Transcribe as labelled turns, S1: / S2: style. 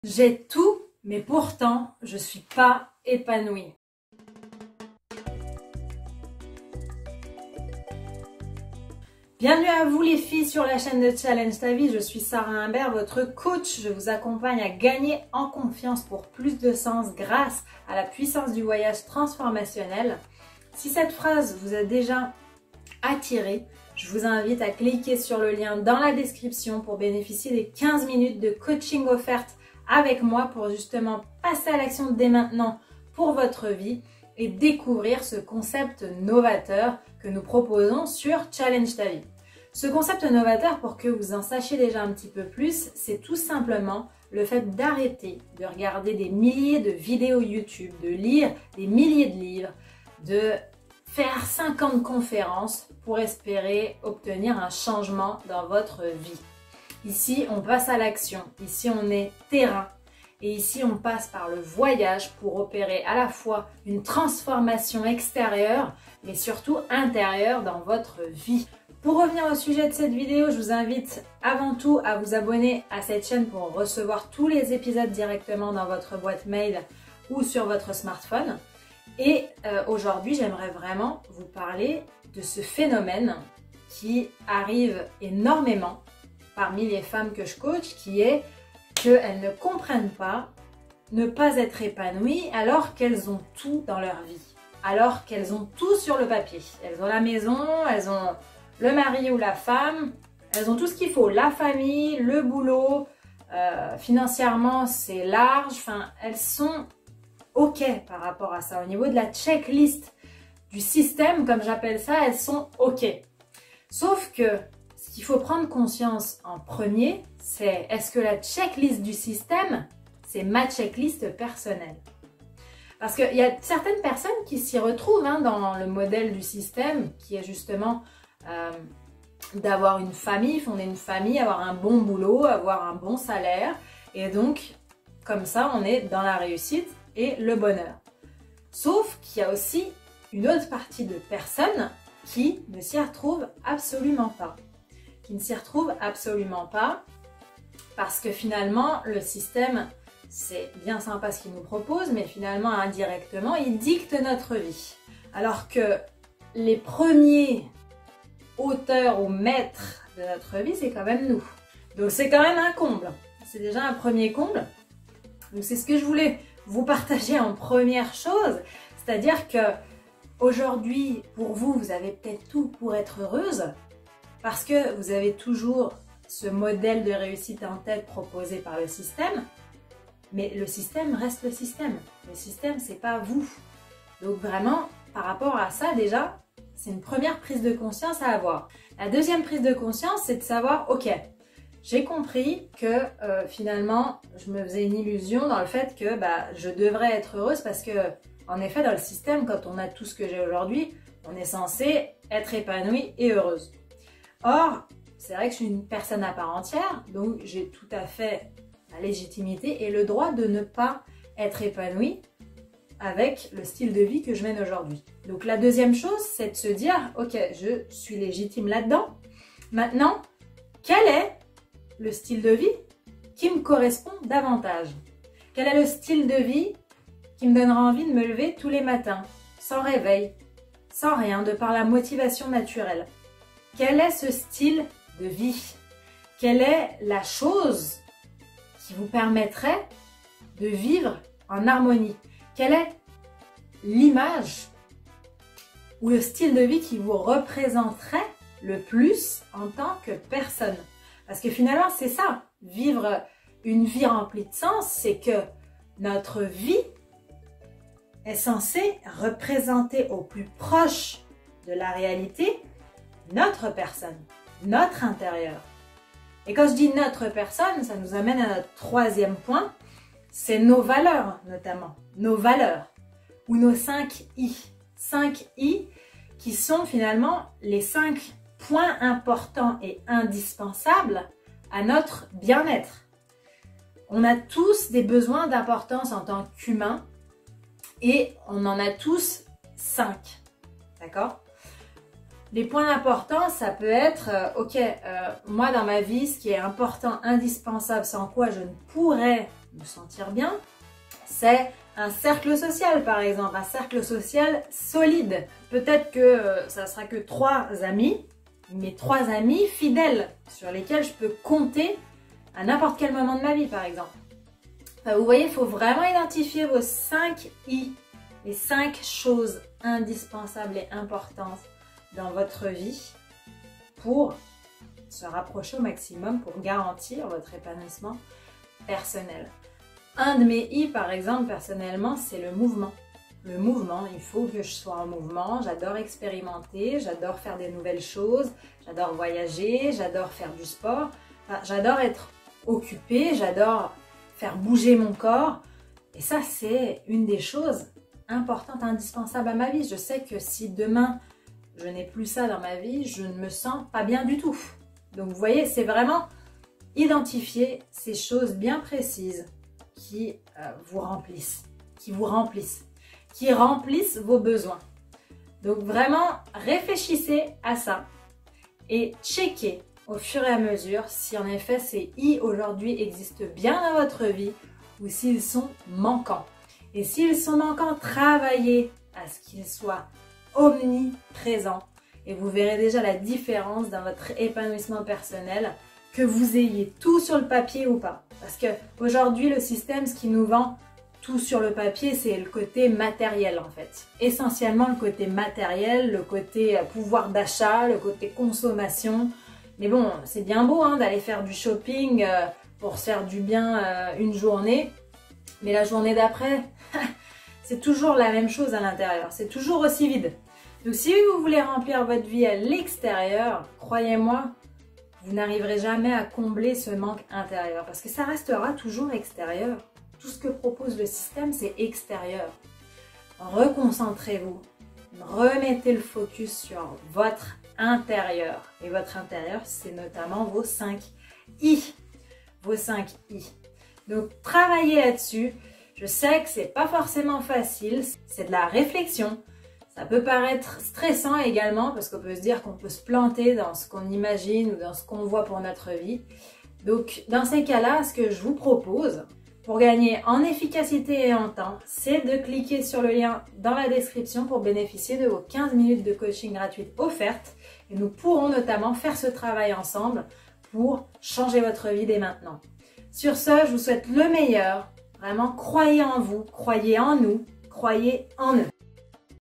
S1: J'ai tout, mais pourtant, je suis pas épanouie. Bienvenue à vous les filles sur la chaîne de Challenge ta vie, je suis Sarah Imbert, votre coach. Je vous accompagne à gagner en confiance pour plus de sens grâce à la puissance du voyage transformationnel. Si cette phrase vous a déjà attiré, je vous invite à cliquer sur le lien dans la description pour bénéficier des 15 minutes de coaching offertes avec moi pour justement passer à l'action dès maintenant pour votre vie et découvrir ce concept novateur que nous proposons sur Challenge ta vie. Ce concept novateur, pour que vous en sachiez déjà un petit peu plus, c'est tout simplement le fait d'arrêter de regarder des milliers de vidéos YouTube, de lire des milliers de livres, de faire 50 conférences pour espérer obtenir un changement dans votre vie. Ici, on passe à l'action. Ici, on est terrain. Et ici, on passe par le voyage pour opérer à la fois une transformation extérieure, mais surtout intérieure dans votre vie. Pour revenir au sujet de cette vidéo, je vous invite avant tout à vous abonner à cette chaîne pour recevoir tous les épisodes directement dans votre boîte mail ou sur votre smartphone. Et aujourd'hui, j'aimerais vraiment vous parler de ce phénomène qui arrive énormément parmi les femmes que je coach, qui est qu'elles ne comprennent pas ne pas être épanouies alors qu'elles ont tout dans leur vie, alors qu'elles ont tout sur le papier. Elles ont la maison, elles ont le mari ou la femme, elles ont tout ce qu'il faut, la famille, le boulot, financièrement c'est large, enfin elles sont ok par rapport à ça. Au niveau de la checklist du système, comme j'appelle ça, elles sont ok. Sauf que ce qu'il faut prendre conscience en premier, c'est est-ce que la checklist du système, c'est ma checklist personnelle? Parce qu'il y a certaines personnes qui s'y retrouvent dans le modèle du système, qui est justement d'avoir une famille, fonder une famille, avoir un bon boulot, avoir un bon salaire. Et donc, comme ça, on est dans la réussite et le bonheur. Sauf qu'il y a aussi une autre partie de personnes qui ne s'y retrouvent absolument pas. Qui ne s'y retrouvent absolument pas parce que finalement, le système, c'est bien sympa ce qu'il nous propose, mais finalement, indirectement, il dicte notre vie. Alors que les premiers auteurs ou maîtres de notre vie, c'est quand même nous. Donc c'est quand même un comble. C'est déjà un premier comble. Donc c'est ce que je voulais vous partager en première chose. C'est-à-dire que aujourd'hui, pour vous, vous avez peut-être tout pour être heureuse parce que vous avez toujours ce modèle de réussite en tête proposé par le système. Mais le système reste le système. Le système, c'est pas vous. Donc vraiment, par rapport à ça, déjà, c'est une première prise de conscience à avoir. La deuxième prise de conscience, c'est de savoir, ok, j'ai compris que finalement, je me faisais une illusion dans le fait que je devrais être heureuse parce que, en effet, dans le système, quand on a tout ce que j'ai aujourd'hui, on est censé être épanoui et heureuse. Or, c'est vrai que je suis une personne à part entière, donc j'ai tout à fait la légitimité et le droit de ne pas être épanouie avec le style de vie que je mène aujourd'hui. Donc la deuxième chose, c'est de se dire, ok, je suis légitime là-dedans. Maintenant, quel est le style de vie qui me correspond davantage? Quel est le style de vie qui me donnera envie de me lever tous les matins, sans réveil, sans rien, de par la motivation naturelle? Quel est ce style de vie? Quelle est la chose qui vous permettrait de vivre en harmonie? Quelle est l'image ou le style de vie qui vous représenterait le plus en tant que personne? Parce que finalement, c'est ça, vivre une vie remplie de sens, c'est que notre vie est censée représenter au plus proche de la réalité notre personne, notre intérieur. Et quand je dis notre personne, ça nous amène à notre troisième point, c'est nos valeurs notamment, nos valeurs, ou nos 5 I. 5 I qui sont finalement les 5 points importants et indispensables à notre bien-être. On a tous des besoins d'importance en tant qu'humains et on en a tous 5. D'accord? Les points importants, ça peut être, moi dans ma vie, ce qui est important, indispensable, sans quoi je ne pourrais nous sentir bien. C'est un cercle social par exemple, un cercle social solide. Peut-être que ça sera que 3 amis, mais 3 amis fidèles sur lesquels je peux compter à n'importe quel moment de ma vie par exemple. Enfin, vous voyez, il faut vraiment identifier vos 5 I, les 5 choses indispensables et importantes dans votre vie pour se rapprocher au maximum, pour garantir votre épanouissement personnel. Un de mes I, par exemple, personnellement, c'est le mouvement. Le mouvement, il faut que je sois en mouvement. J'adore expérimenter, j'adore faire des nouvelles choses, j'adore voyager, j'adore faire du sport. Enfin, j'adore être occupée, j'adore faire bouger mon corps. Et ça, c'est une des choses importantes, indispensables à ma vie. Je sais que si demain, je n'ai plus ça dans ma vie, je ne me sens pas bien du tout. Donc, vous voyez, c'est vraiment identifier ces choses bien précises qui vous remplissent, qui remplissent vos besoins. Donc vraiment, réfléchissez à ça et checkez au fur et à mesure si en effet ces I aujourd'hui existent bien dans votre vie ou s'ils sont manquants. Et s'ils sont manquants, travaillez à ce qu'ils soient omniprésents et vous verrez déjà la différence dans votre épanouissement personnel, que vous ayez tout sur le papier ou pas. Parce que aujourd'hui, le système, ce qui nous vend tout sur le papier, c'est le côté matériel en fait. Essentiellement le côté matériel, le côté pouvoir d'achat, le côté consommation. Mais bon, c'est bien beau hein, d'aller faire du shopping pour se faire du bien une journée. Mais la journée d'après, c'est toujours la même chose à l'intérieur. C'est toujours aussi vide. Donc si vous voulez remplir votre vie à l'extérieur, croyez-moi, vous n'arriverez jamais à combler ce manque intérieur parce que ça restera toujours extérieur. Tout ce que propose le système, c'est extérieur. Reconcentrez-vous. Remettez le focus sur votre intérieur. Et votre intérieur, c'est notamment vos 5 I. Vos 5 I. Donc, travaillez là-dessus. Je sais que c'est pas forcément facile. C'est de la réflexion. Ça peut paraître stressant également parce qu'on peut se dire qu'on peut se planter dans ce qu'on imagine ou dans ce qu'on voit pour notre vie. Donc dans ces cas-là, ce que je vous propose pour gagner en efficacité et en temps, c'est de cliquer sur le lien dans la description pour bénéficier de vos 15 minutes de coaching gratuite offertes. Et nous pourrons notamment faire ce travail ensemble pour changer votre vie dès maintenant. Sur ce, je vous souhaite le meilleur. Vraiment, croyez en vous, croyez en nous, croyez en eux.